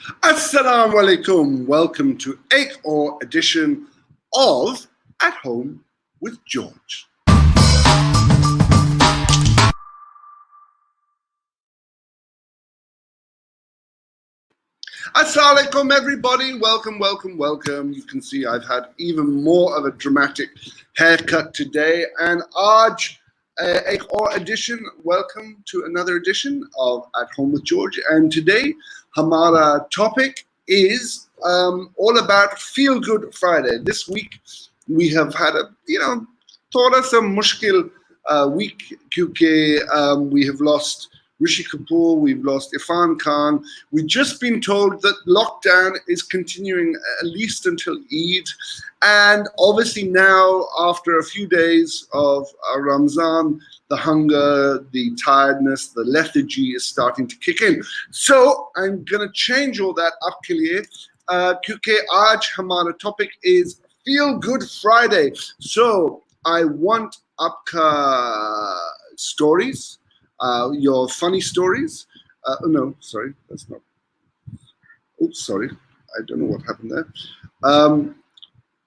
Assalamu alaikum. Welcome to Ek Or edition of At Home with George. Assalamu alaikum, everybody. Welcome. You can see I've had even more of a dramatic haircut today. And Aj, Ek Or edition, welcome to another edition of At Home with George. And today, Hamara topic is all about Feelgood Friday. This week, we have had a, thoda sa mushkil week, kyunki we have lost Rishi Kapoor, we've lost Irfan Khan. We've just been told that lockdown is continuing at least until Eid. And obviously now, after a few days of Ramzan, the hunger, the tiredness, the lethargy is starting to kick in. So I'm going to change all that up ke liye, kyunki aaj hamara topic is Feelgood Friday. So I want aapka stories. Your funny stories. No, sorry, that's not. Oops, sorry. I don't know what happened there.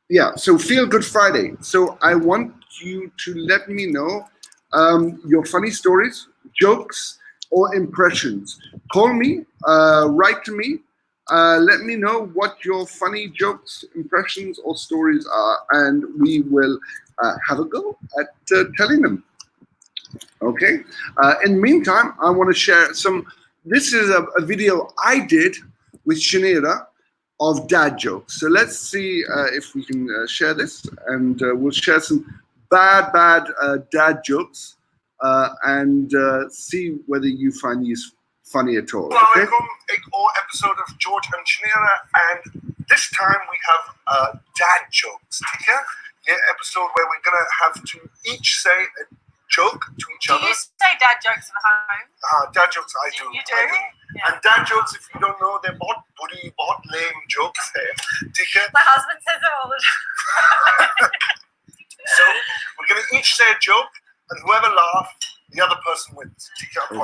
Yeah, so Feelgood Friday. So I want you to let me know your funny stories, jokes, or impressions. Call me, write to me. Let me know what your funny jokes, impressions, or stories are, and we will have a go at telling them. Okay. In the meantime, I want to share some. This is a video I did with Shanira of dad jokes. So let's see if we can share this, and we'll share some bad dad jokes and see whether you find these funny at all. Okay. Or episode of George and Shanira, and this time we have dad jokes. Okay? Yeah, episode where we're gonna have to each say a joke to each other. Do you say dad jokes at home? Dad jokes, I do. You do? Yeah. And dad jokes, if you don't know, they're बहुत lame jokes. My husband says it all the time. So we're going to each say a joke, and whoever laughs, the other person wins. Okay.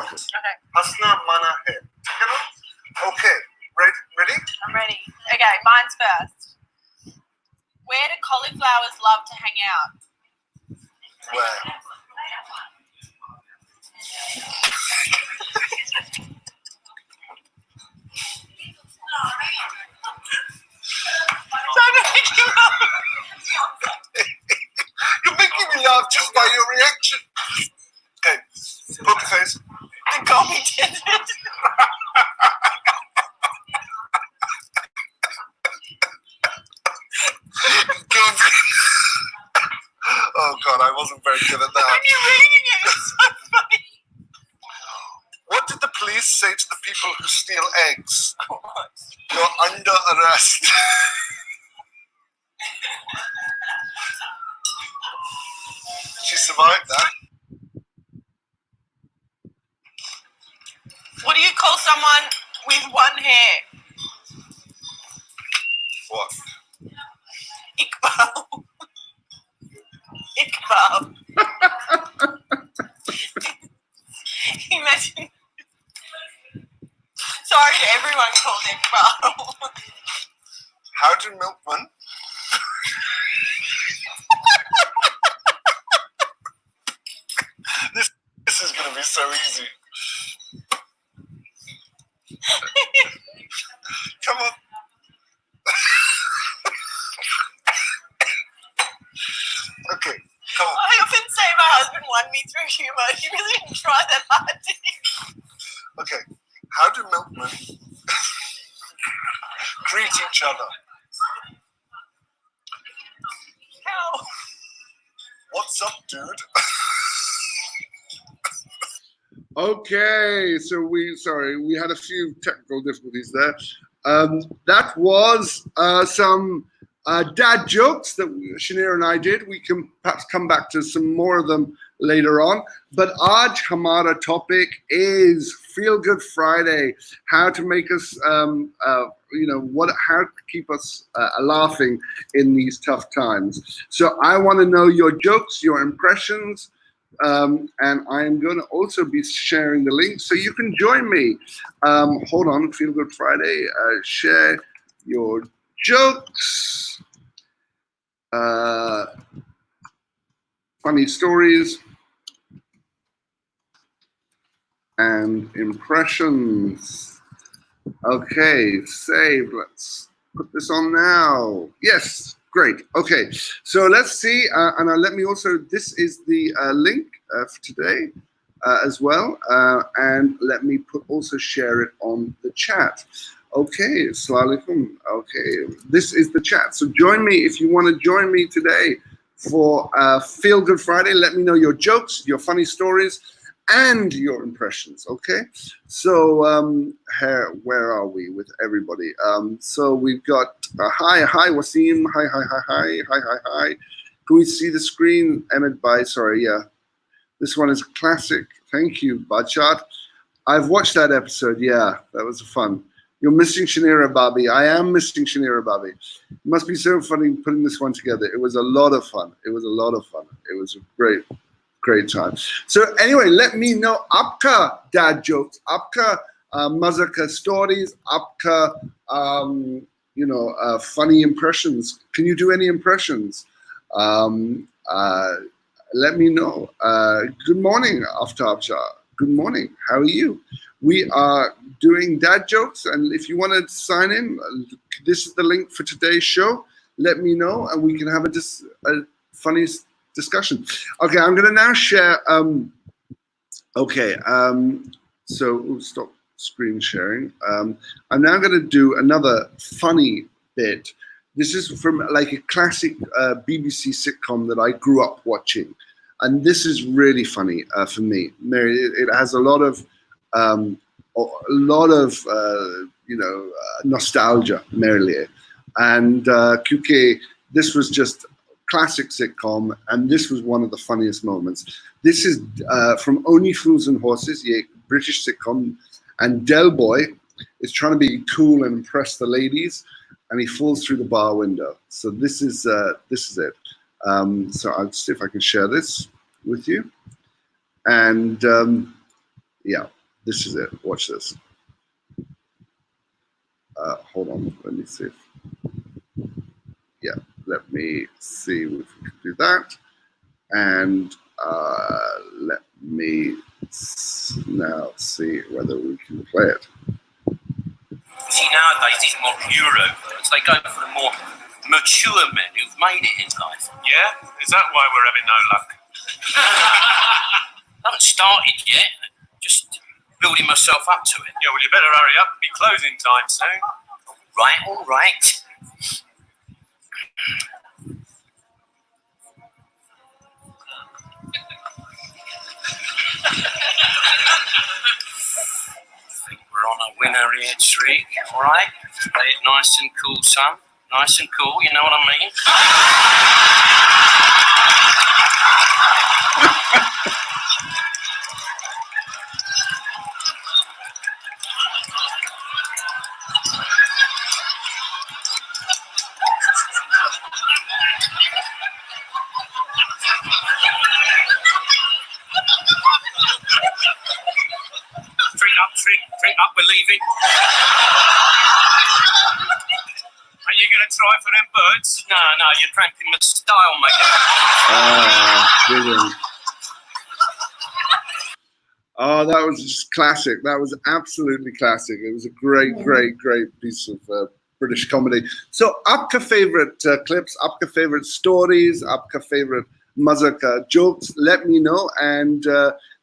Hasna mana hai. Okay. Ready? I'm ready. Okay, mine's first. Where do cauliflowers love to hang out? Where? You're making me laugh just by your reaction. Okay, poker face. The Gobi Desert. Oh God, I wasn't very good at that. When you're reading it, it's so funny. What did the police say to the people who steal eggs? What? You're under arrest. She survived that. What do you call someone with one hair? What? Iqbal. Iqbal. Imagine. Sorry to everyone called Iqbal. How do milkmen? This is going to be so easy. Come on. Okay, come on. I often say my husband won me through humor. He really didn't try that hard, did he? Okay, how do milkmen greet each other? How? What's up, dude? Okay, so we had a few technical difficulties there. That was some dad jokes that Shanira and I did. We can perhaps come back to some more of them later on. But Aaj Hamara topic is Feelgood Friday. How to make us, how to keep us laughing in these tough times. So I want to know your jokes, your impressions, And I am going to also be sharing the link so you can join me. Hold on, Feelgood Friday. Share your jokes, funny stories, and impressions. Okay, save. Let's put this on now. Yes, great. Okay, so let's see. And let me also, this is the link for today as well. And let me also share it on the chat. Okay, assalamu alaikum. Okay, this is the chat. So join me if you want to join me today for Feel Good Friday. Let me know your jokes, your funny stories, and your impressions. Okay, so where are we with everybody? So we've got hi Wasim, hi. Can we see the screen? Ahmed Bhai, sorry, yeah, this one is classic. Thank you, Bachat. I've watched that episode. Yeah, that was fun. You're missing Shanira Babi. I am missing Shanira Babi. It must be so funny putting this one together. It was a lot of fun. It was a great time. So anyway, let me know आपका dad jokes, आपका मज़ा का stories, आपका funny impressions. Can you do any impressions? Let me know. Good morning, Aftab Shah. Good morning. How are you? We are doing dad jokes, and if you want to sign in, this is the link for today's show. Let me know, and we can have a funny discussion. Okay, I'm going to now share. So stop screen sharing. I'm now going to do another funny bit. This is from like a classic BBC sitcom that I grew up watching, and this is really funny for me. It has a lot of nostalgia, merely, and क्योंकि this was just classic sitcom, and this was one of the funniest moments. This is from Only Fools and Horses, a British sitcom, and Del Boy is trying to be cool and impress the ladies, and he falls through the bar window. So this is it. So I'll see if I can share this with you, and yeah, this is it. Watch this. Hold on, let me see. Let me see if we can do that. And let me now see whether we can play it. See, nowadays these more Euro birds, they go for the more mature men who've made it in life. Yeah? Is that why we're having no luck? Haven't started yet. Just building myself up to it. Yeah, well, you better hurry up. It'll be closing time soon. All right. I think we're on a winner here, Trick. All right? Play it nice and cool, son. Nice and cool, you know what I mean? Drink up, we're leaving. Are you going to try for them birds? No, you're cramping my style, mate. Brilliant. Oh, that was just classic. That was absolutely classic. It was a great piece of British comedy. So, आपका favorite clips, आपका favorite stories, आपका favorite मज़ा का jokes, let me know. And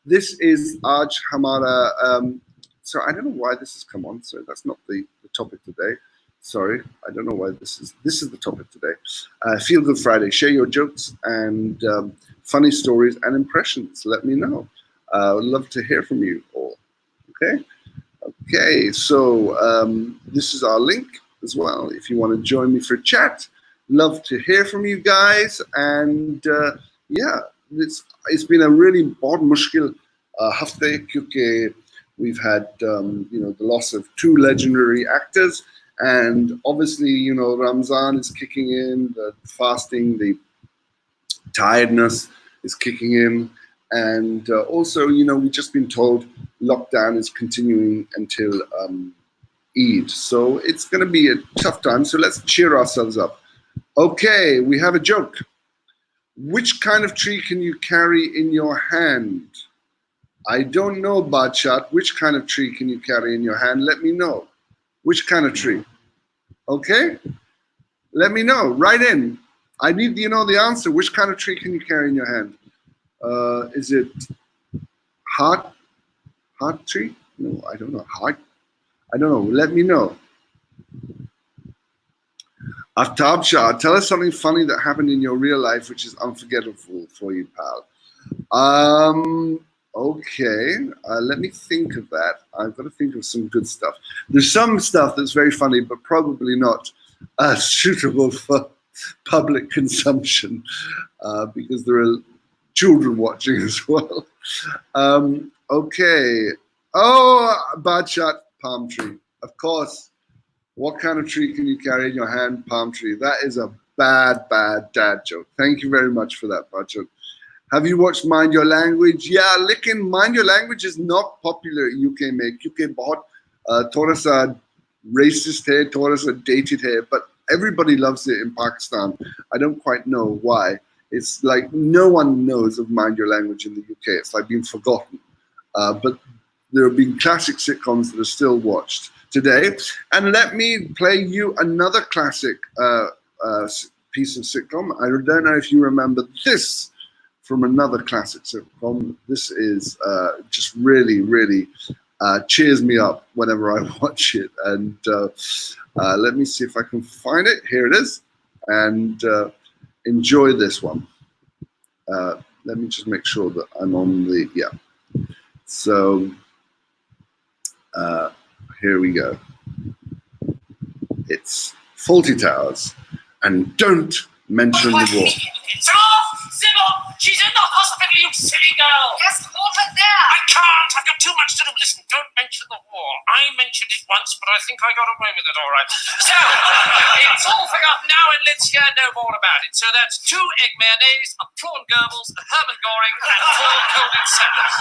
this is आज हमारा. So I don't know why this has come on. So that's not the topic today. Sorry, I don't know why this is the topic today. Feel Good Friday. Share your jokes and funny stories and impressions. Let me know. I would love to hear from you all. Okay. So this is our link as well. If you want to join me for a chat, love to hear from you guys. And yeah, it's been a really बहुत मुश्किल हफ्ते क्योंकि we've had the loss of two legendary actors, and obviously Ramzan is kicking in, the fasting, the tiredness is kicking in, And also, you know, we've just been told lockdown is continuing until Eid. So it's going to be a tough time. So let's cheer ourselves up. Okay, we have a joke. Which kind of tree can you carry in your hand? I don't know, Badshot. Which kind of tree can you carry in your hand? Let me know. Which kind of tree? Okay? Let me know. Write in. I need you know the answer. Which kind of tree can you carry in your hand? Is it heart tree? No, I don't know. Heart? I don't know. Let me know. Aftab Shah, tell us something funny that happened in your real life which is unforgettable for you, pal. Okay, let me think of that. I've got to think of some good stuff. There's some stuff that's very funny, but probably not suitable for public consumption because there are children watching as well. Okay. Oh, bad shot, palm tree. Of course. What kind of tree can you carry in your hand? Palm tree. That is a bad dad joke. Thank you very much for that, Bachot. Have you watched Mind Your Language? Yeah, lekin Mind Your Language is not popular UK में क्योंकि बहुत थोड़ा सा racist है, थोड़ा सा dated है, but everybody loves it in Pakistan. I don't quite know why. It's like no one knows of Mind Your Language in the UK. It's like been forgotten. But there have been classic sitcoms that are still watched today. And let me play you another classic piece of sitcom. I don't know if you remember this from another classic sitcom. This is just really cheers me up whenever I watch it. And let me see if I can find it. Here it is. And enjoy this one. Let me just make sure that I'm on the, yeah. So here we go. It's Faulty Towers. And don't mention the war. Sybil, she's in the hospital, you silly girl. Yes, hold her there. I can't. I've got too much to do. Listen, don't mention the war. I mentioned it once, but I think I got away with it all right. So, it's all forgotten now, and let's hear no more about it. So that's 2 egg mayonnaise, a prawn Goebbels, a Hermann Goring, and 4 coated salads.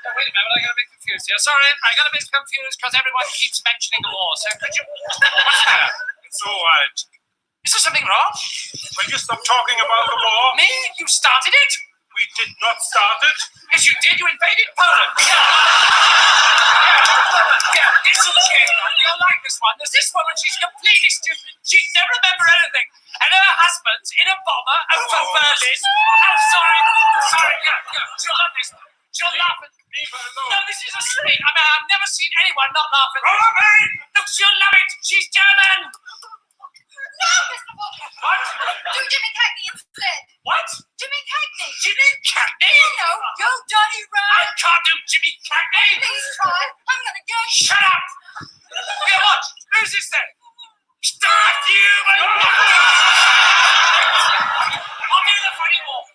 Oh, wait a minute, I got a bit confused here. Sorry, I got a bit confused because everyone keeps mentioning the war. So could you... What's that? It's all right. Is there something wrong? Will you stop talking about the war? Me? You started it? We did not start it. Yes, you did. You invaded Poland. Yeah, listen, Jane, you'll like this one. There's this woman, she's completely stupid. She never remember anything. And her husband's in a bomber out from Berlin. Oh, sorry, yeah. She'll love this. She'll laugh at me. No, this is a street. I mean, I've never seen anyone not laugh at me. Look, she'll love it. She's German. No, Mr. Walker. What? Do Jimmy Cagney instead. What? Jimmy Cagney. Jimmy Cagney? No, go Johnny I Ryan. can't do Jimmy Cagney. Please try. I'm gonna get you. Shut up! Here, watch. Who's this then? Start you! I'll do the funny walk.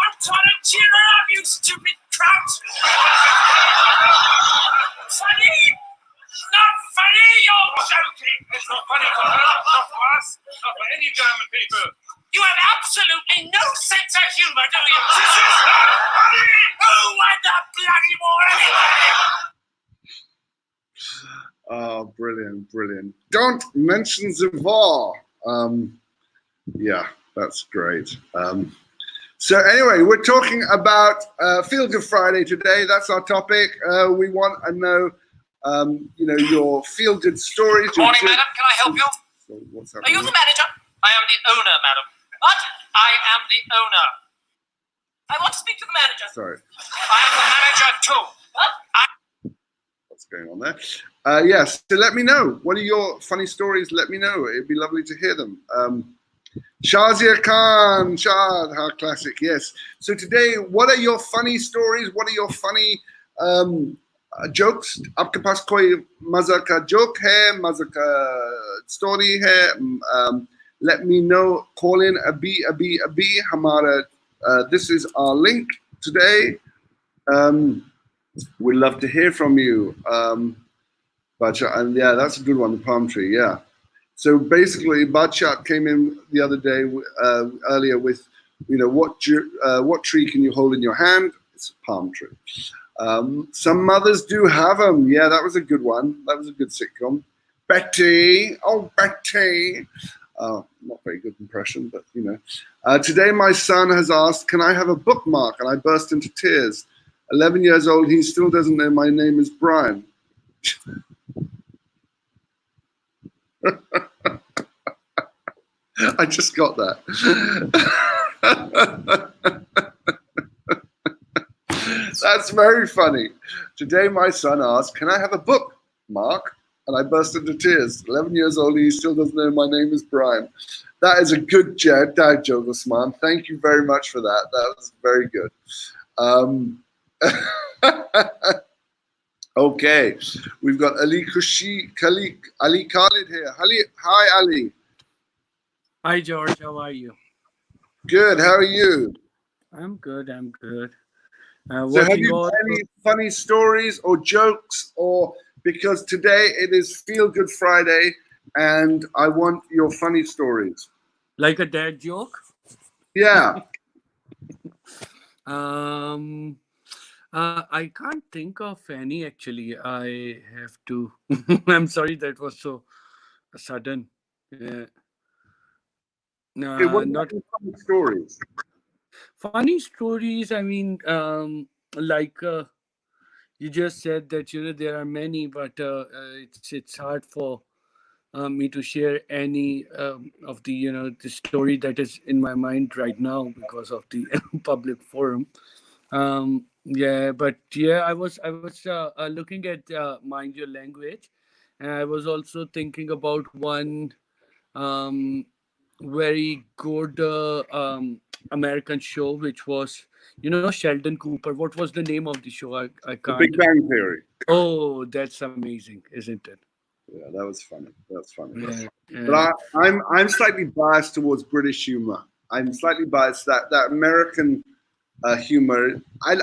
I'm trying to cheer her up, you stupid trout! Funny! Not funny, you're joking! It's not funny for her, not for us, not for any German people. You have absolutely no sense of humor, do you? This is not funny! Who won the bloody war anyway? Oh, brilliant. Don't mention the war. Yeah, that's great. So anyway, we're talking about Feelgood Friday today. That's our topic. We want to know, your feel-good stories. Good morning, madam. Can I help you? So what's Are happening? you the manager? I am the owner, madam. What? I am the owner. I want to speak to the manager. Sorry, I am the manager too. What? what's going on there? Yes, so let me know. What are your funny stories? Let me know. It'd be lovely to hear them. Shazia Khan, Shad, how classic, yes. So today, what are your funny stories? What are your funny jokes? आपके पास कोई मज़ा का joke है, मज़ा का story है? Let me know. Call in Abi. Hamara. This is our link today. We'd love to hear from you. Bachat, and yeah, that's a good one. The palm tree, yeah. So basically, Bachat came in the other day earlier with, what tree can you hold in your hand? It's a palm tree. Some mothers do have them. Yeah, that was a good one. That was a good sitcom. Betty, oh Betty. Not very good impression, but Today my son has asked, "Can I have a bookmark?" And I burst into tears. 11 years old, he still doesn't know my name is Brian. I just got that. That's very funny. Today my son asked, "Can I have a bookmark?" And I burst into tears. 11 years old, he still doesn't know my name is Brian. That is a good dad joke, Osman. Thank you very much for that. That was very good. Okay, we've got Ali Khalid here. Hi, Ali. Hi, George. How are you? Good. How are you? I'm good. So have you got any funny stories or jokes, or because today it is Feelgood Friday and I want your funny stories? Like a dad joke? Yeah. I can't think of any actually. I have to. I'm sorry that was so sudden. What Not about funny stories? funny stories. I mean, like you just said that there are many, but it's hard for me to share any of the the story that is in my mind right now because of the public forum. Yeah, but yeah, I was looking at Mind Your Language, and I was also thinking about one um, very good American show, which was Sheldon Cooper. What was the name of the show? I The can't. Big Bang Theory. Oh, that's amazing, isn't it? Yeah, that was funny. That's funny. Yeah, But yeah. I'm slightly biased towards British humor. I'm slightly biased that American humor. I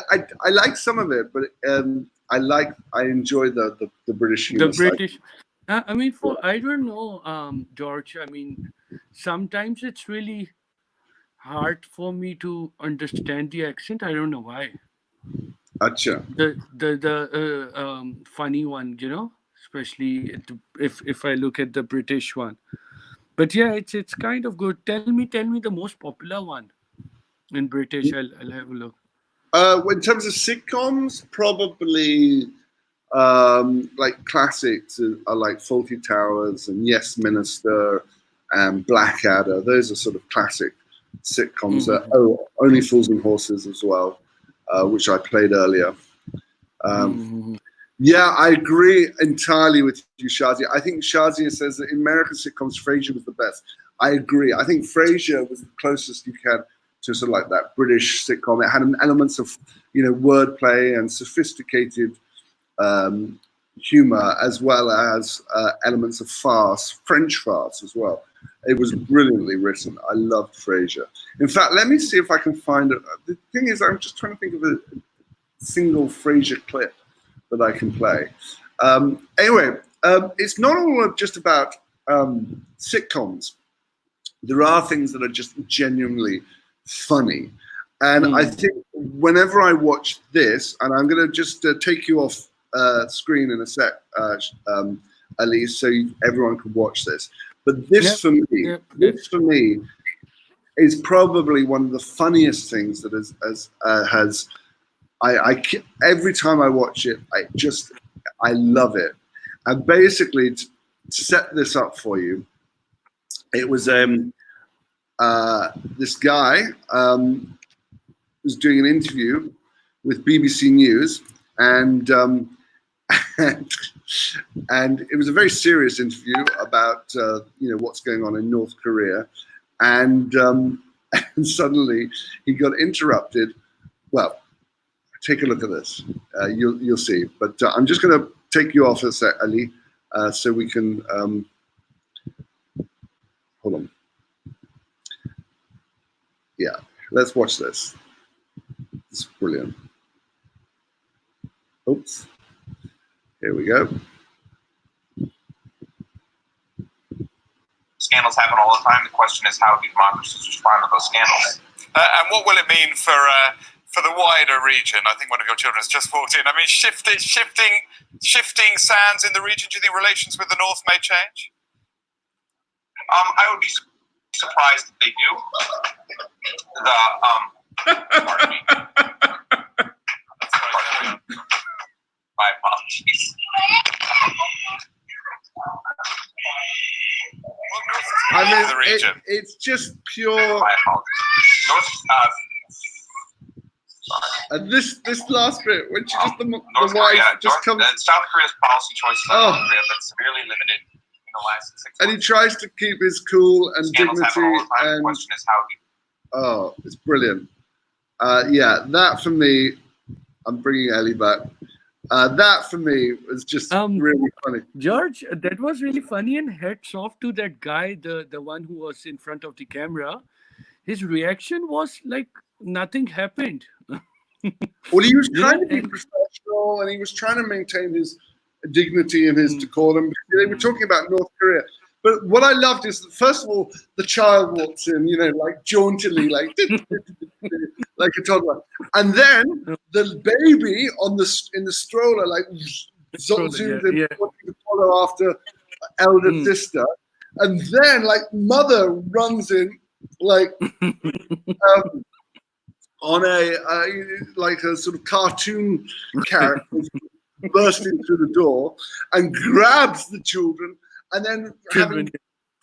like some of it, but I enjoy the British The humor side. British. I mean, I don't know, George. I mean, sometimes it's really hard for me to understand the accent. I don't know why. Acha. The funny one, especially if I look at the British one. But yeah, it's kind of good. Tell me the most popular one in British. I'll have a look. In terms of sitcoms, probably like classics are like Fawlty Towers and Yes Minister and Blackadder. Those are sort of classic sitcoms. Mhm. Only Fools and Horses as well, which I played earlier. Mhm. Yeah, I agree entirely with you, Shazia. I think Shazia says that in American sitcoms, Frasier was the best. I agree. I think Frasier was the closest you can to sort of like that British sitcom. It had elements of, wordplay and sophisticated humor, as well as elements of farce, French farce as well. It was brilliantly written. I loved Frasier. In fact, let me see if I can find it. The thing is, I'm just trying to think of a single Frasier clip that I can play. Anyway, it's not all just about sitcoms. There are things that are just genuinely funny. And I think whenever I watch this, and I'm going to just take you off screen in a sec, Ali, so everyone can watch this. But this Yep. for me is probably one of the funniest things that has every time I watch it, I love it. And basically, to set this up for you, it was this guy was doing an interview with BBC News, and and it was a very serious interview about what's going on in North Korea, and and suddenly he got interrupted. Well, take a look at this. You'll see. But I'm just going to take you off a sec, Ali, so we can hold on. Yeah, let's watch this. It's brilliant. Oops. Here we go. scandals happen all the time. The question is, how do democracies respond to those scandals? And what will it mean for the wider region? I think one of your children has just walked in. I mean, shifting sands in the region. Do you think relations with the North may change? I would be surprised if they do. Pardon me. My apologies. I mean, the region. it's just pure. My apologies. This last bit, when she just the North wife Korea, just comes, South Korea's policy choices on Oh. North Korea have been severely limited in the last 6 months. and he tries to keep his cool and Scandals happen dignity, all the time. The and question is, how do it's brilliant. Yeah, that for me, I'm bringing Ellie back. That for me was just really funny. George, that was really funny, and hats off to that guy, the one who was in front of the camera. His reaction was like nothing happened. Well, he was You trying know, to be and- professional, and he was trying to maintain his dignity and his decorum. They were talking about North Korea. But what I loved is that, first of all, the child walks in, like jauntily, like like a toddler, and then the baby in the stroller, like zooms in, yeah. wanting to follow after elder sister, and then like mother runs in, like on a like a sort of cartoon character, bursting through the door and grabs the children. And then, having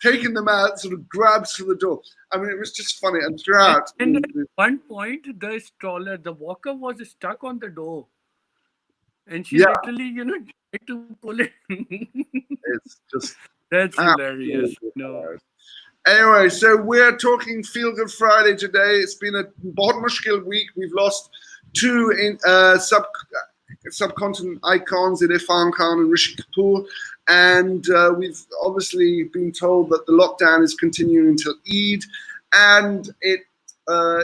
taken them out, sort of grabs for the door. I mean, it was just funny. And throughout, And at one point, the stroller, the walker was stuck on the door, and she literally, tried to pull it. It's just That's hilarious. No. hilarious. Anyway, so we're talking Feelgood Friday today. It's been a बहुत मुश्किल week. We've lost two subcontinent icons in Irfan Khan and Rishi Kapoor. And we've obviously been told that the lockdown is continuing until Eid, and it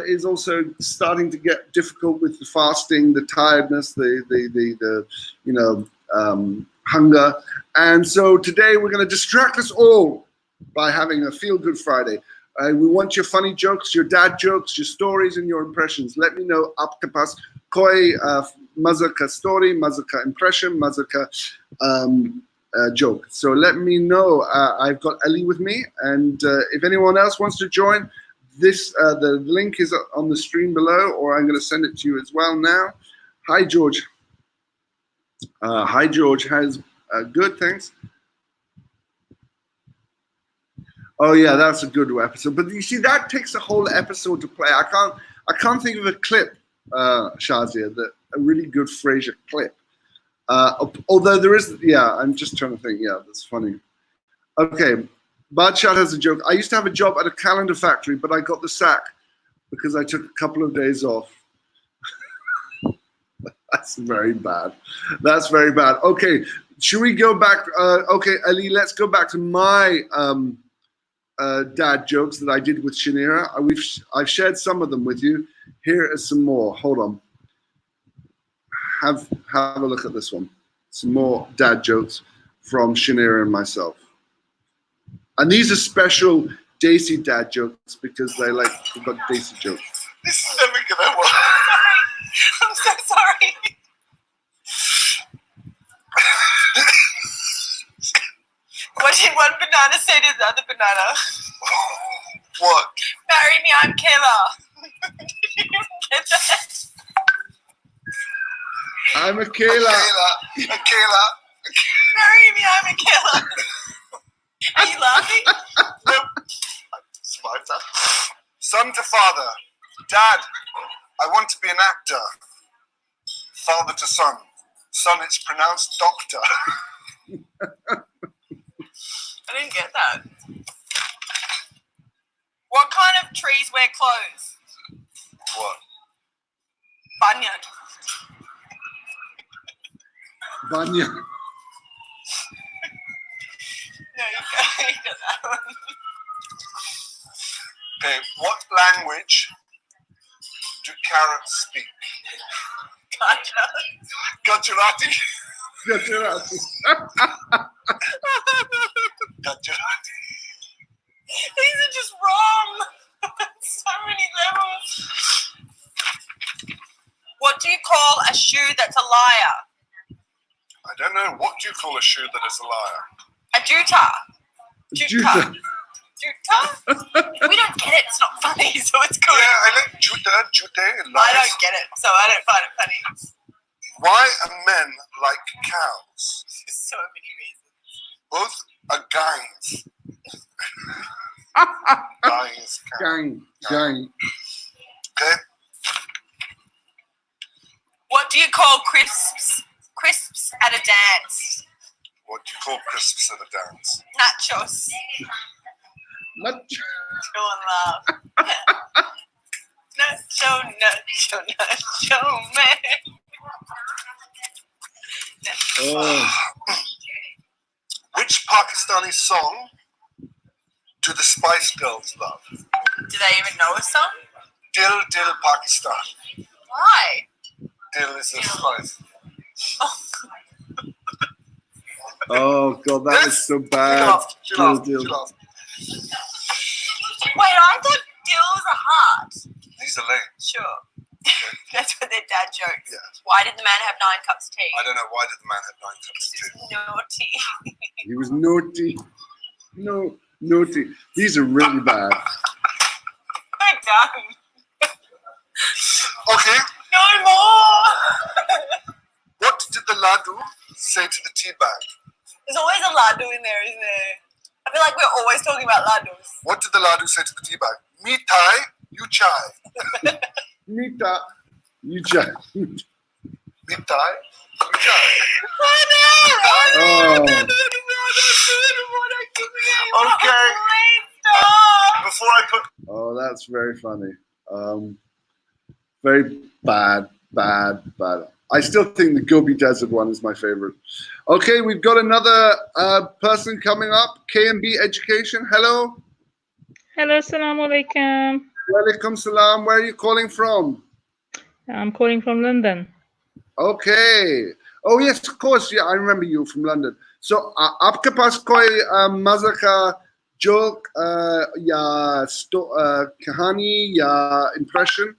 is also starting to get difficult with the fasting, the tiredness, the hunger. And so today we're going to distract us all by having a Feel Good Friday. We want your funny jokes, your dad jokes, your stories, and your impressions. Let me know. Aapke paas koi maza ka story, maza ka impression, maza ka joke. So let me know. I've got Ali with me, and if anyone else wants to join, the link is on the stream below, or I'm going to send it to you as well now. Hi, George. Hi, George. How's good? Thanks. Oh yeah, that's a good episode. But you see, that takes a whole episode to play. I can't think of a clip, Shazia, a really good Frasier clip. Although there is, I'm just trying to think. Yeah, that's funny. Okay, Badshah has a joke. I used to have a job at a calendar factory, but I got the sack because I took a couple of days off. That's very bad. That's very bad. Okay, should we go back? Okay, Ali, let's go back to my dad jokes that I did with Shanira. I've shared some of them with you. Here are some more. Hold on. Have a look at this one. Some more dad jokes from Shanira and myself. And these are special Desi dad jokes because we've got Desi jokes. This is never gonna work. I'm so sorry. What did one banana say to the other banana? What? Marry me, I'm Kayla. Did you even get that? I'm Akela. Akela. Marry me, I'm Kayla. Are you laughing? Nope. Smarter. Son to father. Dad, I want to be an actor. Father to son. Son, it's pronounced doctor. I didn't get that. What kind of trees wear clothes? What? Banyan. Banya. No, you got that one. Okay, what language do carrots speak? Gotcha. Gujarati. Gujarati. These are just wrong. So many levels. What do you call a shoe that's a liar? I don't know. What do you call a shoe that is a liar? A juta. Juta. Juta? We don't get it. It's not funny, so it's good. Yeah, I like jute, I don't get it, so I don't find it funny. Why are men like cows? There's so many reasons. Both are guys. Guys, cow. Gang. Okay. What do you call crisps? Crisps at a dance. What do you call crisps at a dance? Nachos. Not Go and laugh. Nacho, man. oh. Which Pakistani song do the Spice Girls love? Do they even know a song? Dil Dil Pakistan. Why? Dil is a spice. Oh god, that was so bad. She laughed. Deal. She laughed. Wait, I thought dill was a heart. These are lame. Sure. That's what their dad jokes. Yeah. Why did the man have 9 cups of tea? I don't know. Why did the man have 9 cups of Because tea? he was naughty. He was naughty. Naughty. These are really bad. We're done. Okay. No more. What did the laddu say to the tea bag? There's always a laddu in there, isn't there? I feel like we're always talking about laddus. What did the laddu say to the tea bag? Me thai, you chai. Mita. You just. Me thai, you chai. Oh. Okay. Stop. Before I put Oh, that's very funny. Very bad. I still think the Gobi Desert one is my favorite. Okay, we've got another person coming up. KMB Education. Hello. Hello, assalamu alaikum. Walaikum salam. Where are you calling from? I'm calling from London. Okay. Oh yes, of course. Yeah, I remember you from London. So, आपके पास कोई मज़ा का joke या कहानी या impression?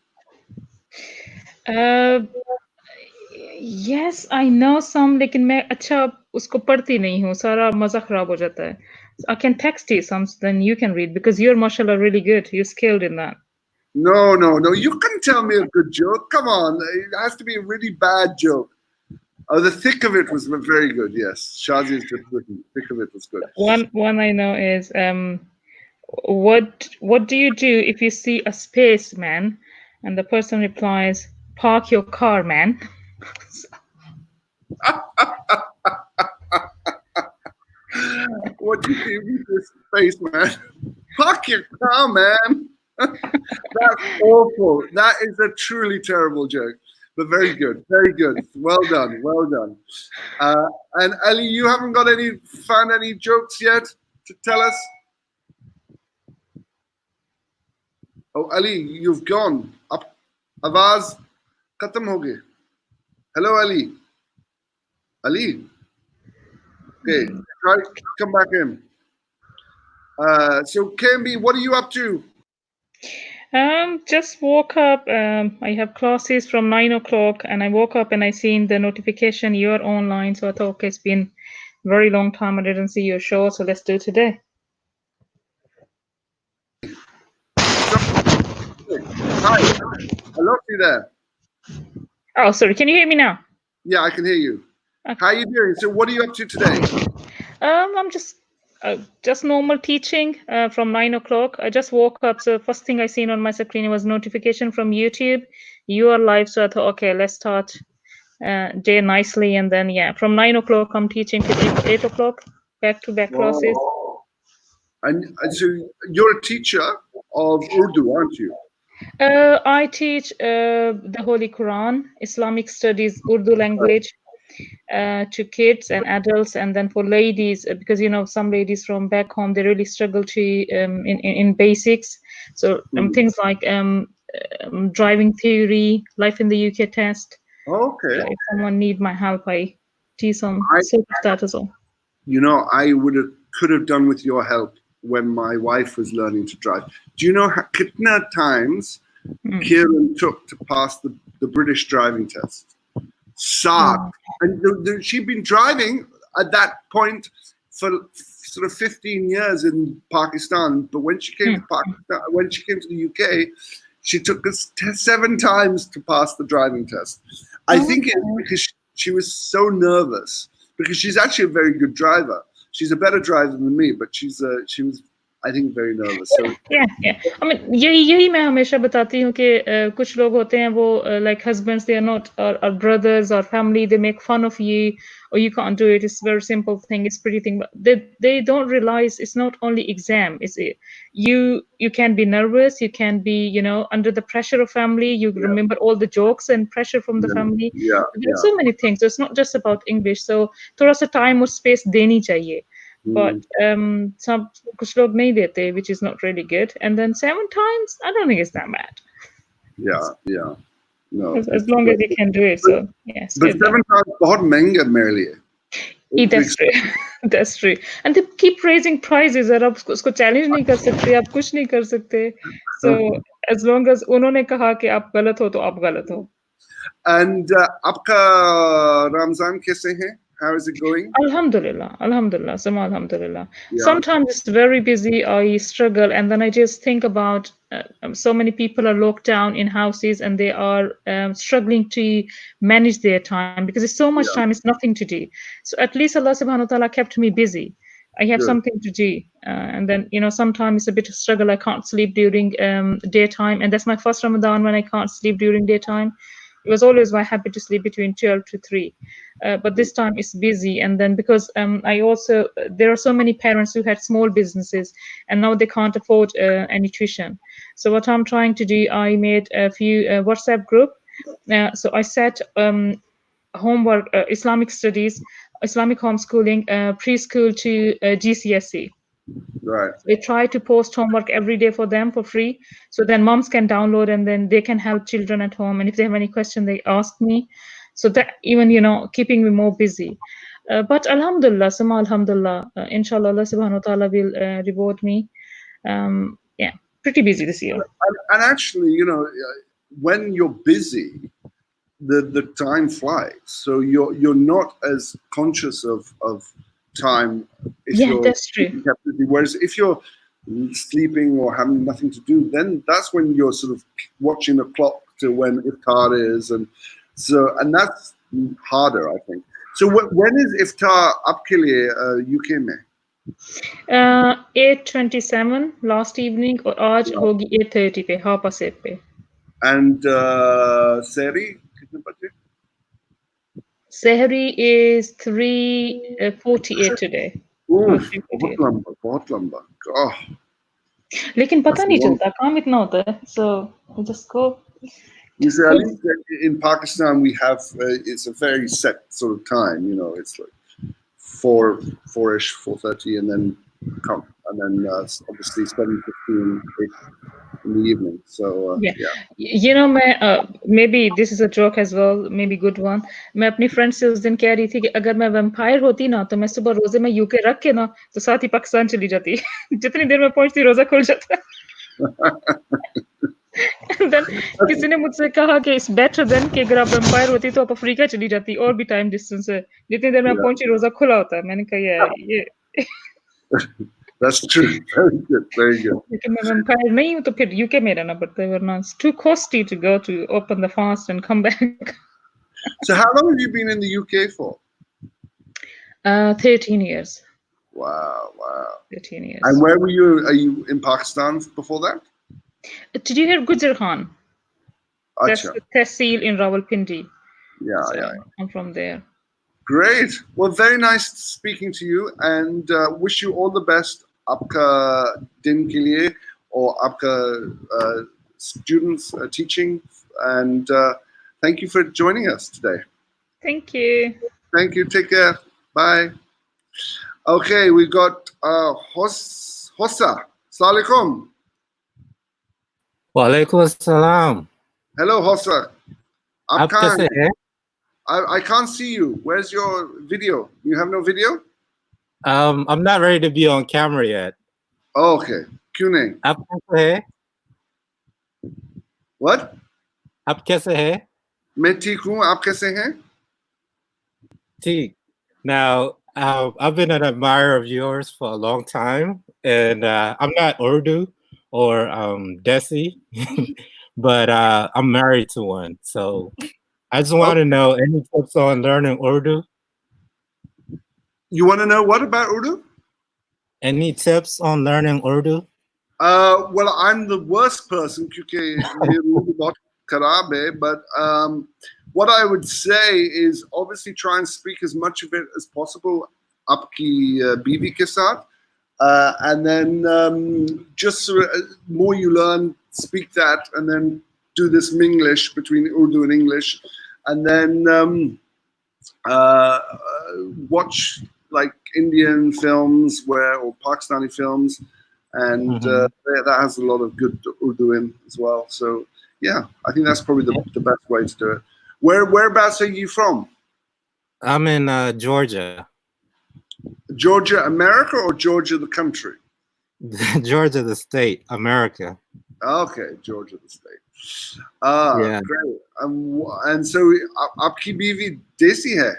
Yes, I know some, लेकिन मैं अच्छा उसको पढ़ती नहीं हूँ, सारा मज़ा खराब हो जाता है. So I can text you some, then you can read because you're mashallah really good. You're skilled in that. No. You can tell me a good joke. Come on. It has to be a really bad joke. Oh, the thick of it was very good. Yes, Shazi's just written. Thick of it was good. One I know is what do you do if you see a spaceman and the person replies, "Park your car, man." What do you do with this face, man? Park your car, man. That's awful. That is a truly terrible joke. But very good. Well done. And Ali, you haven't found any jokes yet to tell us? Oh, Ali, you've gone. Up. Avaz khatam ho gayi. Hello, Ali. Ali. Okay, try to come back in. So, KMB, what are you up to? Just woke up. I have classes from 9 o'clock, and I woke up and I seen the notification you're online. So I thought, okay, it's been a very long time I didn't see your show, so let's do it today. Hi, I lost you there. Oh, sorry. Can you hear me now? Yeah, I can hear you. Okay. How are you doing? So, what are you up to today? I'm just normal teaching from 9 o'clock. I just woke up, so first thing I seen on my screen was notification from YouTube. You are live, so I thought, okay, let's start day nicely, and then from 9 o'clock I'm teaching to 8 o'clock, back-to-back classes. And so you're a teacher of Urdu, aren't you? I teach the Holy Quran, Islamic studies, Urdu language. To kids and adults, and then for ladies, because some ladies from back home, they really struggle to in basics. So things like driving theory, life in the UK test. Okay. So if someone need my help, I teach some sort of that as well. I could have done with your help when my wife was learning to drive. Do you know how kitna times Kieran took to pass the British driving test? Saat. And she'd been driving at that point for sort of 15 years in Pakistan, but when she came to Pakistan, when she came to the UK, she took us 7 times to pass the driving test. I think it's because she was so nervous, because she's actually a very good driver. She's a better driver than me, but she was, I think, very nervous. So yeah. I mean, यही मैं हमेशा बताती हूँ कि कुछ लोग होते हैं वो like husbands, they are not our brothers or family, they make fun of you, or you can't do it, it's a very simple thing, it's pretty thing, but they don't realize it's not only exam, it's you can be nervous, you can be, you know, under the pressure of family, you remember all the jokes and pressure from the family. There are so many things, so it's not just about English, so थोड़ा सा time और space देनी चाहिए. But some कुछ लोग नहीं देते, which is not really good. And then 7 times, I don't think it's that bad. Yeah. No. As long as you can do it, so yes. But 7 times बहुत महंगा मेरे लिए. That's true. That's true. And they keep raising prices. और आप उसको challenge नहीं कर सकते, आप कुछ नहीं कर सकते. So as long as उन्होंने कहा कि आप गलत हो, तो आप गलत हो. And आपका रमजान कैसे है? How is it going? Alhamdulillah, Sama alhamdulillah. Sometimes it's very busy, I struggle, and then I just think about so many people are locked down in houses and they are struggling to manage their time because it's so much time, it's nothing to do. So at least Allah subhanahu wa ta'ala kept me busy. I have something to do. And then, you know, sometimes it's a bit of struggle. I can't sleep during daytime. And that's my first Ramadan when I can't sleep during daytime. It was always my habit to sleep between 12 to 3. But this time it's busy. And then because there are so many parents who had small businesses and now they can't afford any tuition. So what I'm trying to do, I made a few WhatsApp group. So I set homework, Islamic studies, Islamic homeschooling, preschool to GCSE. Right. They try to post homework every day for them for free. So then moms can download and then they can help children at home. And if they have any question, they ask me. So that even, you know, keeping me more busy. But alhamdulillah, Sama alhamdulillah, inshallah, Allah subhanahu wa ta'ala will reward me. Yeah, pretty busy this year. And actually, you know, when you're busy, the time flies. So you're not as conscious of time. That's true. Whereas if you're sleeping or having nothing to do, then that's when you're sort of watching the clock to when iftar is, and that's harder, I think. So when is iftar आपके लिए UK में? 8:27 last evening और आज होगी 8:30 पे, 8:30 पे. And Sehri कितने बजे? Sehri is 3:48 today. बहुत लंबा. Oh. लेकिन पता नहीं चलता, काम इतना होता है. So we just go. You see, at least in Pakistan we have it's a very set sort of time. You know, it's like 4-ish, 4:30, and then obviously 7:15 in the evening. So yeah. You know, maybe this is a joke as well, maybe good one. मैं अपनी friend से उस दिन कह रही थी कि अगर मैं vampire होती ना तो मैं सुबह रोजे में UK रख के ना तो साथ ही पाकिस्तान चली जाती. जितनी देर में पहुंचती रोजा खुल जाता. And then किसी ने मुझसे कहा कि it's better than कि अगर आप vampire होती तो आप अफ्रीका चली जाती, और भी time distance है. जितनी देर में पहुंची रोजा खुला होता है. मैंने कहा ये That's true. Very good. Very good. लेकिन मैं vampire नहीं हूँ तो फिर UK में रहना पड़ता है, वरना it's too costly to go to open the fast and come back. So how long have you been in the UK for? 13 years. Wow. 13 years. And where were you? Are you in Pakistan before that? Did you hear Gujar Khan? That's the Tehsil in Rawalpindi. Yeah. I'm from there. Great. Well, very nice speaking to you, and wish you all the best. Aapka din ke liye, or aapka students teaching, and thank you for joining us today. Thank you. Thank you. Take care. Bye. Okay, we got Hossa. Assalamu alaikum. Walaikum assalam. Hello, Hossa. आप कैसे हैं? I can't see you. Where's your video? You have no video? I'm not ready to be on camera yet. Okay. क्यों नहीं? आप कैसे हैं? What? आप कैसे हैं? मैं ठीक हूँ. आप कैसे हैं? ठीक. Now, I've been an admirer of yours for a long time, and I'm not Urdu or Desi, but I'm married to one. So I just want to know any tips on learning Urdu? You want to know what about Urdu? Any tips on learning Urdu? Well, I'm the worst person क्योंकि मेरी उर्दू बहुत खराब है, but what I would say is obviously try and speak as much of it as possible आपकी बीवी के साथ, and then just more you learn, speak that, and then do this Minglish between Urdu and English, and then watch like Indian films or Pakistani films, and that has a lot of good Urdu in as well. So yeah, I think that's probably the best way to do it. Whereabouts are you from? I'm in Georgia. Georgia, America, or Georgia, the country? Georgia, the state, America. Okay, Georgia, the state. Yeah. Great. And so, आपकी बीवी देसी है,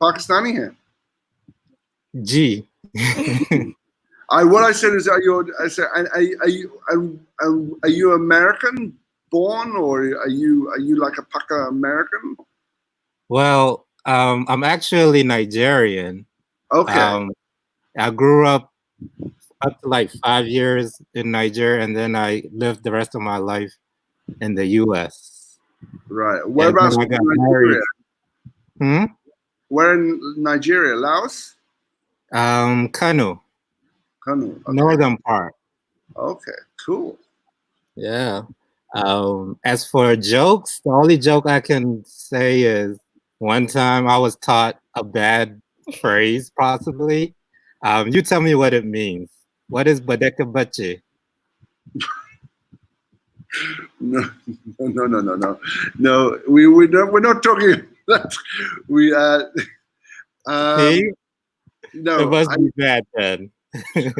Pakistani है? G. What I said is, are you American born, or are you like a Paka American? Well, I'm actually Nigerian. Okay. I grew up to like 5 years in Nigeria, and then I lived the rest of my life in the U.S. Right. Whereabouts in Nigeria? Where in Nigeria? Laos? Kano. Kano. Okay. Northern part. Okay, cool. Yeah. As for jokes, the only joke I can say is one time I was taught a bad phrase, possibly. You tell me what it means. What is badeka bache? No. We're not talking that. See? No. It must be bad then. Okay,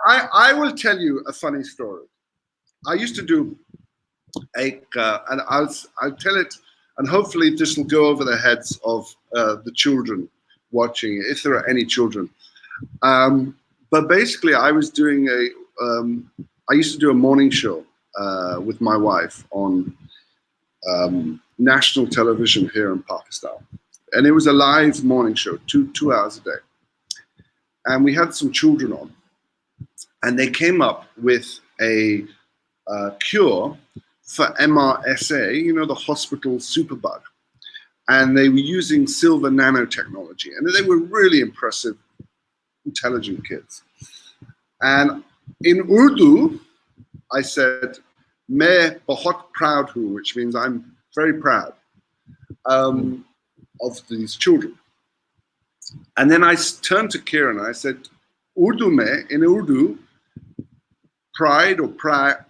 I will tell you a funny story. I used to do and I'll tell it, and hopefully this will go over the heads of the children watching, if there are any children. But basically, I was doing I used to do a morning show with my wife on national television here in Pakistan, and it was a live morning show, two hours a day. And we had some children on, and they came up with a cure for MRSA, the hospital superbug. And they were using silver nanotechnology. And they were really impressive, intelligent kids. And in Urdu, I said, "Main bahut proud hu," which means I'm very proud of these children. And then I turned to Kieran and I said, in Urdu, pride or proud,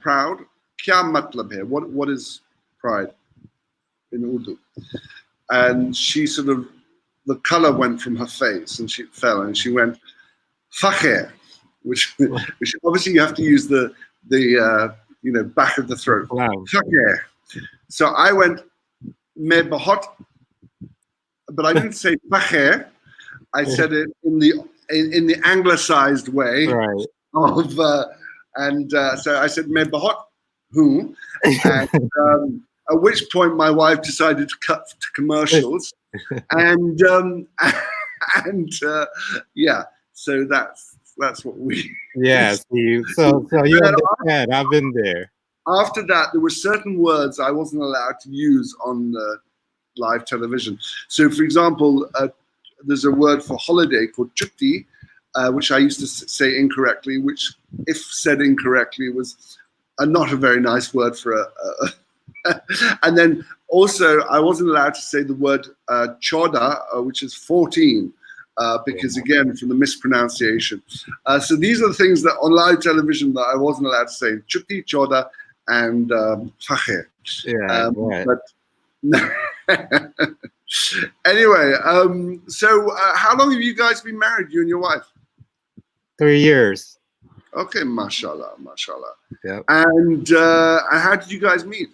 kya matlab hai? What is pride in Urdu? And she sort of, the color went from her face and she fell and she went, fakhr, which obviously you have to use the back of the throat. Wow. Fakhr. So I went, me bahut, but I didn't say fakhr. I said it in the anglicized way, right. So I said, "Me bahut hu," and at which point my wife decided to cut to commercials, and yeah, so that's what we. Yeah, Steve. So you understand? I've been there. After that, there were certain words I wasn't allowed to use on live television. So, for example, there's a word for holiday called chutti, which I used to say incorrectly, which, if said incorrectly, was not a very nice word for a and then also I wasn't allowed to say the word choda, which is 14, because again, from the mispronunciation. So these are the things that on live television that I wasn't allowed to say: chutti, choda, and fakhr. Yeah, right. But anyway, so how long have you guys been married, you and your wife? 3 years. Okay, mashallah, mashallah. Yep. And how did you guys meet?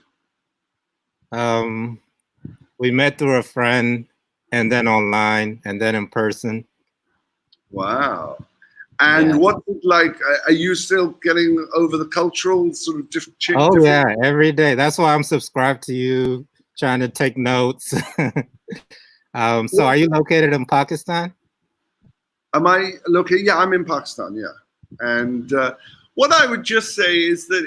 We met through a friend, and then online, and then in person. Wow. And Yeah. what's it like? Are you still getting over the cultural sort of different? Oh yeah, every day. That's why I'm subscribed to you, trying to take notes. So are you located in Pakistan? Am I located? Yeah, I'm in Pakistan. Yeah, and what I would just say is that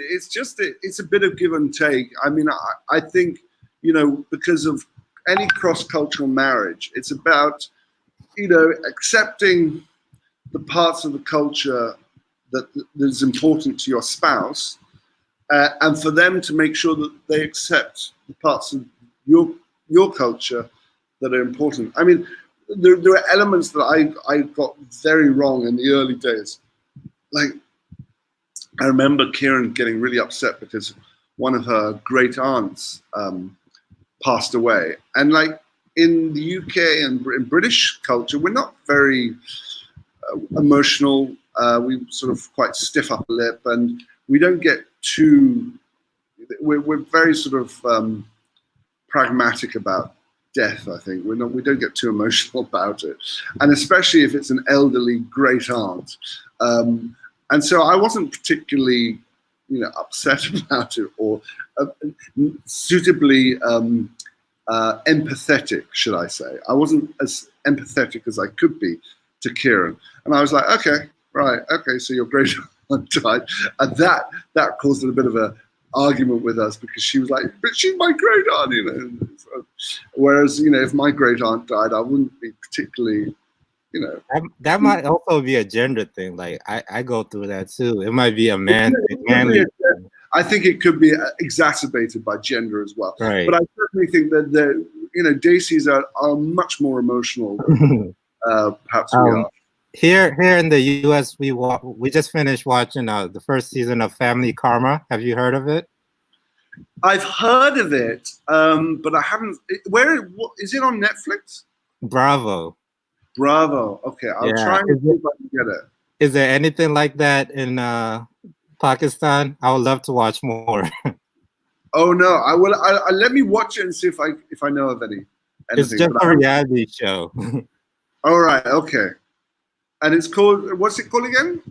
it's a bit of give and take. I mean, I think, you know, because of any cross-cultural marriage, it's about, you know, accepting the parts of the culture that is important to your spouse, and for them to make sure that they accept the parts of your culture that are important. I mean, there are elements that I got very wrong in the early days. Like, I remember Kieran getting really upset because one of her great aunts passed away, and like in the UK and in British culture, we're not very emotional. We sort of quite stiff upper lip, and we don't get too. We're very sort of pragmatic about death. I think we don't get too emotional about it, and especially if it's an elderly great aunt. And so I wasn't particularly, you know, upset about it or suitably empathetic, should I say. I wasn't as empathetic as I could be to Kieran. And I was like, okay, right, okay, so your great aunt died. And that caused a bit of a argument with us, because she was like, but she's my great aunt, you know. Whereas, you know, if my great aunt died, I wouldn't be particularly, you know. That might also be a gender thing. Like I go through that too. It might be a manly thing. I think it could be exacerbated by gender as well. Right. But I certainly think that you know, Desis are much more emotional than perhaps we are. Here in the US, we just finished watching the first season of Family Karma. Have you heard of it? I've heard of it, but I haven't. Is it on Netflix? Bravo. Bravo. Okay, I'll try and see if I can get it. Is there anything like that in Pakistan? I would love to watch more. Oh no, I will. Let me watch it and see if I know of anything. It's just a reality show. All right. Okay. And it's called, what's it called again?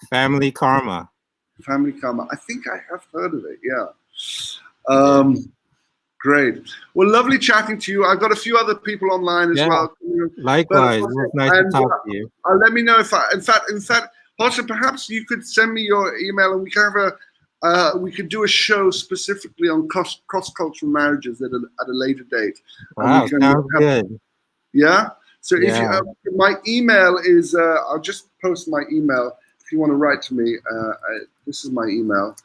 Family Karma. Family Karma. I think I have heard of it. Yeah. Great. Well, lovely chatting to you. I've got a few other people online as well. Likewise. It was nice to talk to you. Let me know if in fact, Harsha, perhaps you could send me your email and we can have we could do a show specifically on cross-cultural marriages at a later date. Wow, sounds good. Yeah. So if you, my email is, I'll just post my email if you want to write to me. This is my email,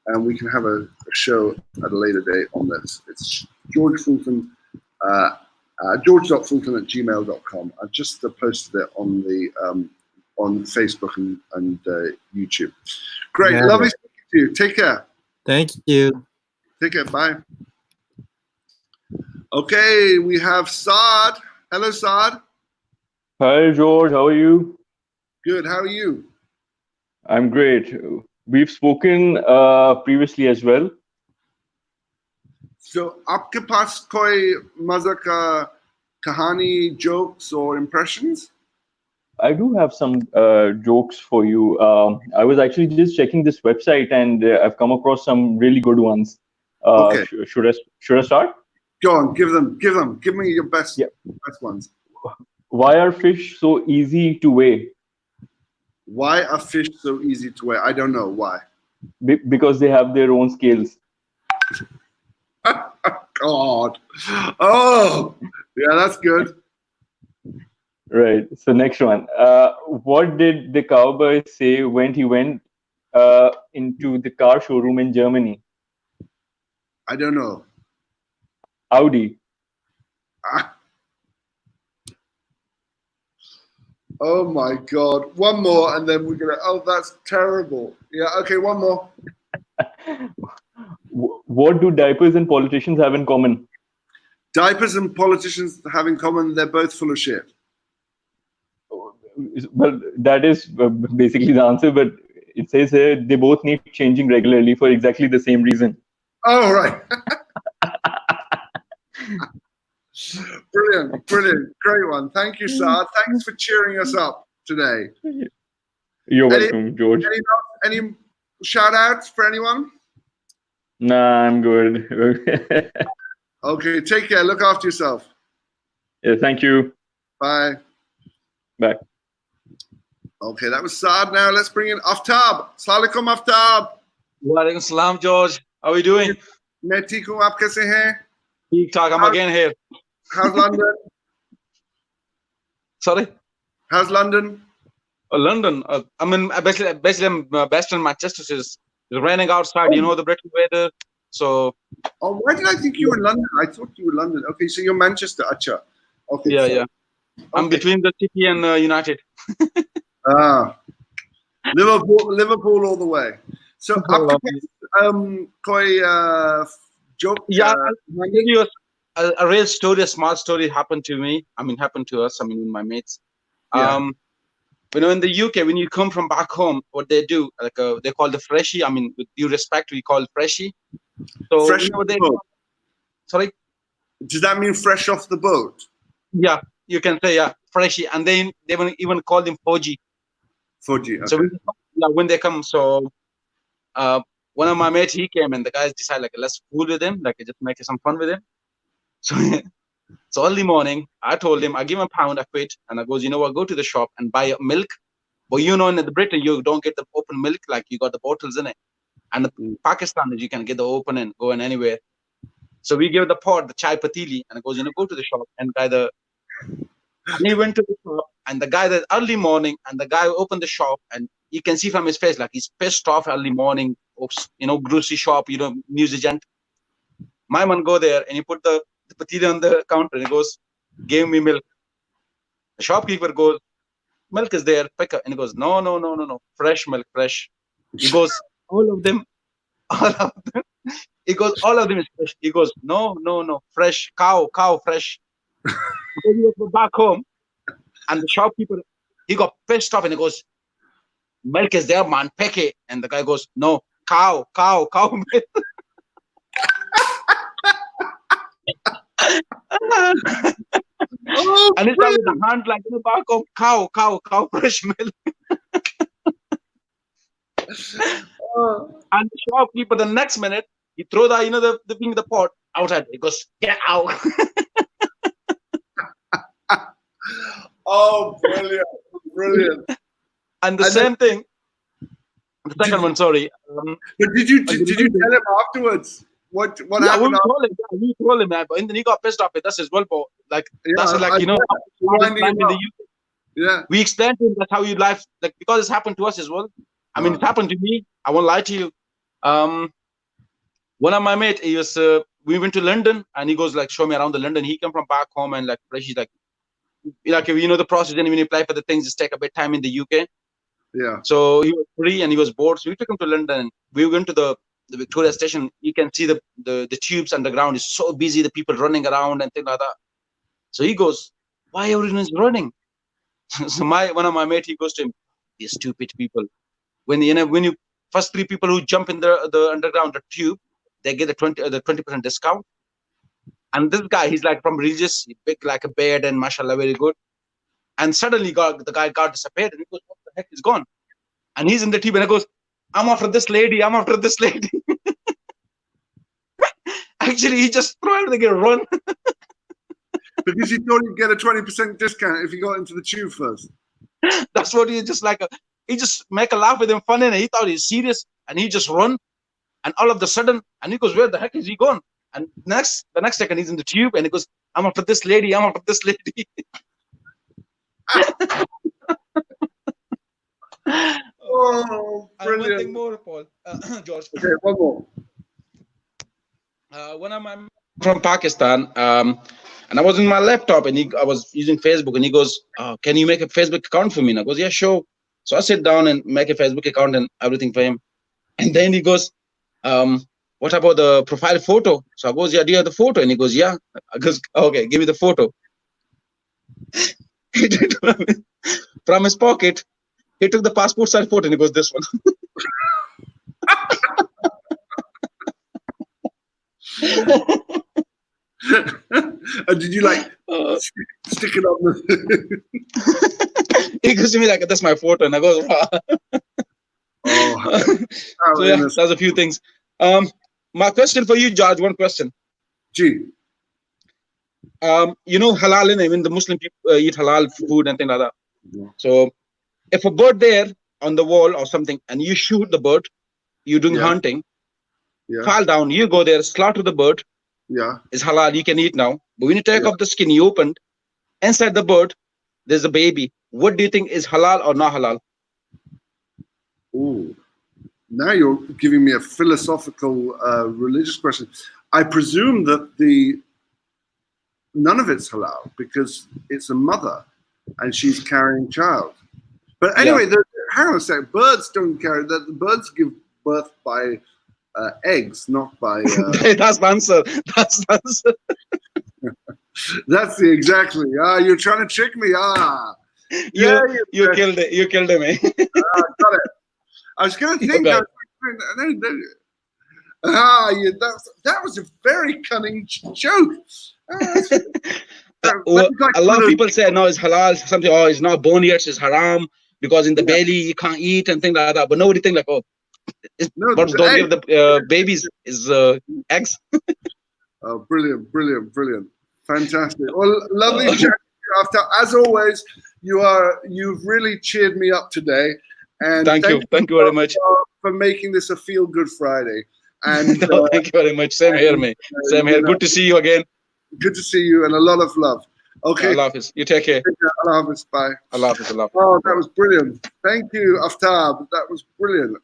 and we can have a show at a later date on this. It's George Fulton, george.fulton@gmail.com. I've just posted it on the on Facebook and YouTube. Great, lovely speaking to you. Take care. Thank you. Take care. Bye. Okay, we have Saad. Hello, Saad. Hi, George. How are you? Good. How are you? I'm great. We've spoken previously as well. So, आपके पास कोई मज़ा का कहानी, jokes or impressions? I do have some jokes for you. I was actually just checking this website and I've come across some really good ones. Okay. Should I start? Go on. Give me your best ones. Why are fish so easy to weigh? Why are fish so easy to weigh? I don't know why. Because they have their own scales. God. Oh, yeah, that's good. Right. So next one. What did the cowboy say when he went into the car showroom in Germany? I don't know. Audi. Oh my God. One more and then we're going to, oh, that's terrible. Yeah, okay, one more. What do diapers and politicians have in common? Diapers and politicians have in common, they're both full of shit. Well, that is basically the answer, but It says they both need changing regularly for exactly the same reason. Oh, right. Brilliant. Great one. Thank you, Saad. Thanks for cheering us up today. You're welcome, George. Any shout outs for anyone? Nah, I'm good. Okay, take care. Look after yourself. Yeah, thank you. Bye. Bye. Okay, that was Saad. Now let's bring in Aftab. Assalamu alaikum, Aftab. Walaikum salam, George. How are you doing? मैं ठीक हूँ, आप कैसे हैं? ठीक ठाक. I'm again here. How's London? Sorry? How's London? London. I mean, basically, I'm based in Manchester. It's raining outside. You know the British weather. So. Oh, why did I think you were in London? I thought you were London. Okay, so you're Manchester. Acha. Okay. Yeah, so, yeah. I'm between the City and United. Liverpool all the way. So, koi joke? Yeah, I'll give you a real story, a small story happened to me. I mean, happened to us. I mean, with my mates. Yeah. You know, in the UK, when you come from back home, what they do, like they call the freshie. I mean, with due respect, we call it freshie. So, fresh you know, off the boat. Sorry? Does that mean fresh off the boat? Yeah, you can say, yeah, freshie. And then they will even call them Foji. Foji, okay. So when they come, so one of my mates, he came and the guys decided, like, let's fool with him, like, just make some fun with him. So early morning, I told him, I give him £1, I quit, and I goes, you know what, go to the shop and buy milk. But you know, in the Britain, you don't get the open milk, like you got the bottles in it. And the Pakistan, you can get the open and go in anywhere. So we give the pot, the chai patili, and it goes, you know, go to the shop and buy the. And he went to the shop, and the guy that early morning, and the guy opened the shop, and you can see from his face, like he's pissed off early morning. Oops, you know, grocery shop, you know, news agent. My man go there and he put the patili on the counter and he goes, give me milk. The shopkeeper goes, milk is there, pick up. And he goes, no, fresh milk, fresh. He goes, all of them. He goes, all of them is fresh. He goes, no, fresh, cow, fresh. Because he was back home, and the shopkeeper, he got pissed off and he goes, milk is there, man, pick it. And the guy goes, no, cow milk. And it's with the hand like in the back of cow, fresh milk. And the shopkeeper, the next minute, he throw the, you know, the thing, the pot outside. He goes, get out. Oh, brilliant. And the same thing, the second one, sorry. But did you tell him afterwards? What happened? We told him that, but then he got pissed off with us as well, but like, that's like, you know, yeah. We explained to him that's how you life, like, because it's happened to us as well. I mean, it happened to me. I won't lie to you. One of my mates, he was, we went to London, and he goes, like, show me around the London. He came from back home, and like, he's like, you know, the process, and when you apply for the things, just take a bit of time in the UK. Yeah. So he was free and he was bored. So we took him to London. We went to the Victoria Station. You can see the tubes underground is so busy, the people running around and things like that. So he goes, why everyone is running? So one of my mates, he goes to him, these stupid people. When you first 3 people who jump in the underground, the tube, they get the 20% discount. And this guy, he's like from religious, big like a beard and mashallah, very good. And suddenly the guy got disappeared and he goes, what the heck is gone? And he's in the tube and he goes, I'm after this lady. Actually, he just threw everything and run. Because he thought he'd get a 20% discount if he got into the tube first. That's what he just like, he just make a laugh with him, funny, and he thought he's serious, and he just run. And all of a sudden, and he goes, where the heck is he gone? And the next second, he's in the tube, and he goes, I'm after this lady. Oh, brilliant. And one thing more, Paul, George. Okay, one more. One of my from Pakistan, and I was in my laptop, and I was using Facebook, and he goes, can you make a Facebook account for me? And I goes, yeah, sure. So I sit down and make a Facebook account and everything for him. And then he goes, what about the profile photo? So I goes, yeah, do you have the photo? And he goes, yeah. I goes, okay, give me the photo. From his pocket, he took the passport size photo and he goes, this one. And did you like stick it on the? He goes to me like, "That's my photo," and I go, "Wow." Oh, So yeah, that's a few things. My question for you, George. One question. Gee. You know halal in when the Muslim people eat halal food and things like that. Yeah. So if a bird there on the wall or something, and you shoot the bird, you're doing hunting, fall down, you go there, slaughter the bird. Yeah. It's halal, you can eat now. But when you take off the skin, you opened, inside the bird, there's a baby. What do you think is halal or not halal? Ooh. Now you're giving me a philosophical, religious question. I presume that none of it's halal because it's a mother and she's carrying child. But anyway, hang on a second. Birds don't carry that. The birds give birth by eggs, not by. That's the answer. That's the answer. That's exactly. You're trying to trick me. You killed it. You killed him. Eh? Got it. I was going to think. Okay. That was a very cunning joke. Well, a lot of people say no, it's halal. Something, oh, it's not bone yet, it's haram because in the belly you can't eat and things like that. But nobody think like, oh, birds don't give the babies is eggs. Oh, brilliant, brilliant, brilliant, fantastic. Well, lovely chatting to you. After, as always, you've really cheered me up today. And thank you very much for making this a Feel Good Friday. And no, thank you very much. Same here, mate. Same here. Good to see you again. Good to see you, and a lot of love. Okay. Allah Hafiz. You take care. Allah Hafiz. Bye. Allah Hafiz. Allah Hafiz. Oh, that was brilliant. Thank you, Aftab. That was brilliant.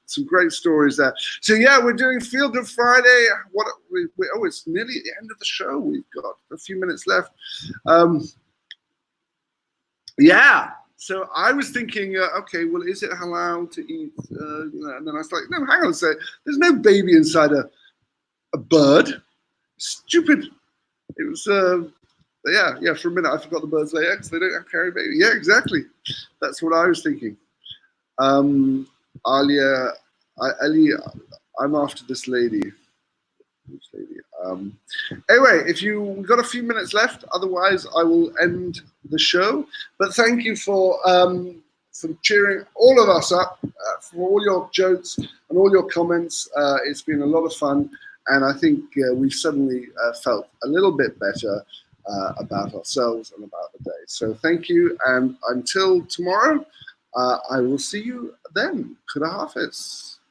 Some great stories there. So yeah, we're doing Feel Good Friday. It's nearly the end of the show. We've got a few minutes left. Yeah. So I was thinking, okay, well, is it halal to eat? And then I was like, no, hang on a second. There's no baby inside a bird. Stupid. It was, yeah. For a minute, I forgot the birds lay eggs. They don't carry baby. Yeah, exactly. That's what I was thinking. Alia, Ali, I'm after this lady. Anyway, we've got a few minutes left. Otherwise, I will end the show. But thank you for cheering all of us up, for all your jokes and all your comments. It's been a lot of fun, and I think we've suddenly felt a little bit better about ourselves and about the day. So thank you, and until tomorrow, I will see you then. Khuda Hafiz.